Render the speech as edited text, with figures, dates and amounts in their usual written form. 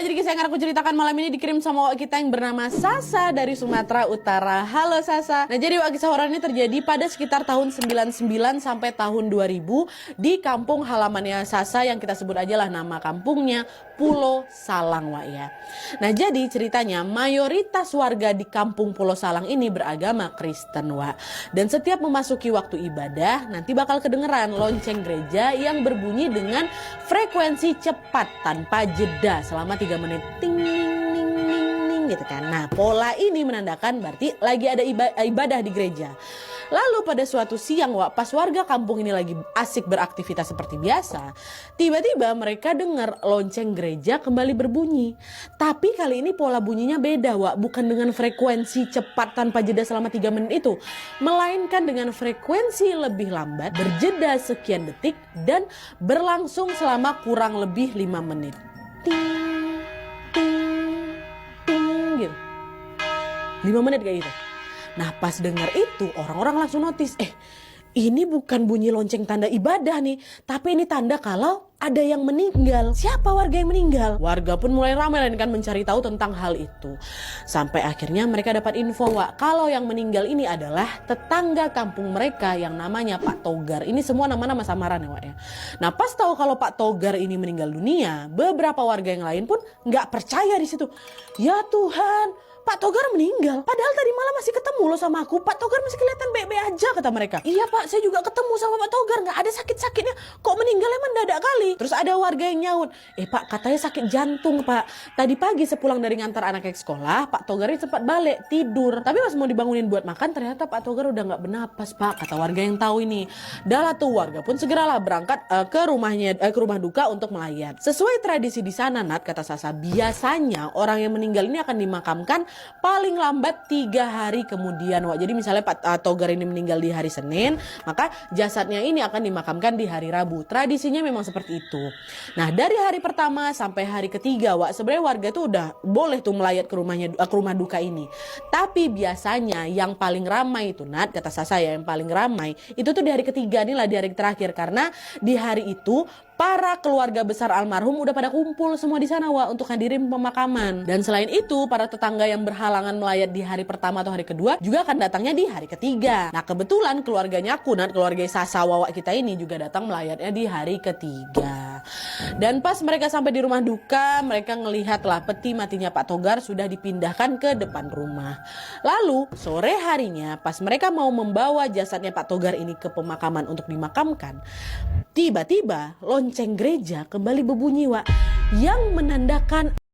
Wak, jadi kisah yang aku ceritakan malam ini dikirim sama Wak kita yang bernama Sasa dari Sumatera Utara. Halo Sasa. Nah, jadi Wak, kisah horor ini terjadi pada sekitar tahun 99 sampai tahun 2000 di kampung halamannya Sasa yang kita sebut aja lah nama kampungnya Pulau Salang, Wak ya. Nah, jadi ceritanya mayoritas warga di kampung Pulau Salang ini beragama Kristen, Wak. Dan setiap memasuki waktu ibadah, nanti bakal kedengeran lonceng gereja yang berbunyi dengan frekuensi cepat tanpa jeda selama 3 menit, ting ning ning ning ning gitu kan. Nah, pola ini menandakan berarti lagi ada ibadah di gereja. Lalu pada suatu siang, Wak, pas warga kampung ini lagi asik beraktivitas seperti biasa, tiba-tiba mereka dengar lonceng gereja kembali berbunyi. Tapi kali ini pola bunyinya beda, Wak, bukan dengan frekuensi cepat tanpa jeda selama 3 menit itu, melainkan dengan frekuensi lebih lambat, berjeda sekian detik dan berlangsung selama kurang lebih 5 menit. Ting, ting, ting gitu. 5 menit kayak gitu. Nah, pas dengar itu orang-orang langsung notice, ini bukan bunyi lonceng tanda ibadah nih, tapi ini tanda kalau ada yang meninggal. Siapa warga yang meninggal? Warga pun mulai ramai kan mencari tahu tentang hal itu. Sampai akhirnya mereka dapat info, Wak, kalau yang meninggal ini adalah tetangga kampung mereka yang namanya Pak Togar. Ini semua nama-nama samaran ya, Wak ya. Nah, pas tahu kalau Pak Togar ini meninggal dunia, beberapa warga yang lain pun nggak percaya di situ. Ya Tuhan, Pak Togar meninggal. Padahal tadi malam masih ketemu loh sama aku. Pak Togar masih kelihatan baik-baik aja, kata mereka. Iya Pak, saya juga ketemu sama Pak Togar. Nggak ada sakit-sakitnya. Kok meninggalnya mendadak kali? Terus ada warga yang nyaut. Pak, katanya sakit jantung Pak. Tadi pagi sepulang dari ngantar anaknya ke sekolah, Pak Togar ini sempat balik tidur. Tapi pas mau dibangunin buat makan, ternyata Pak Togar udah nggak bernapas Pak, kata warga yang tahu ini. Dah tuh warga pun segeralah berangkat ke rumah duka untuk melayat. Sesuai tradisi di sana, Nat, kata Sasa, biasanya orang yang meninggal ini akan dimakamkan paling lambat 3 hari kemudian, Wak. Jadi misalnya Pak Togar ini meninggal di hari Senin, maka jasadnya ini akan dimakamkan di hari Rabu. Tradisinya memang seperti itu. Nah, dari hari pertama sampai hari ketiga, Wak, sebenarnya warga tuh udah boleh tuh melayat ke rumah duka ini. Tapi biasanya yang paling ramai itu, Nat, kata Sasa ya, yang paling ramai itu tuh di hari ketiga nih lah, di hari terakhir, karena di hari itu para keluarga besar almarhum udah pada kumpul semua di sana, Wak, untuk hadirin pemakaman. Dan selain itu, para tetangga yang berhalangan melayat di hari pertama atau hari kedua juga akan datangnya di hari ketiga. Nah, kebetulan keluarganya aku, Nat, keluarga Sasa Wawa kita ini juga datang melayatnya di hari ketiga. Dan pas mereka sampai di rumah duka, mereka ngelihatlah peti matinya Pak Togar sudah dipindahkan ke depan rumah. Lalu, sore harinya pas mereka mau membawa jasadnya Pak Togar ini ke pemakaman untuk dimakamkan, tiba-tiba lonceng gereja kembali berbunyi, Wak, yang menandakan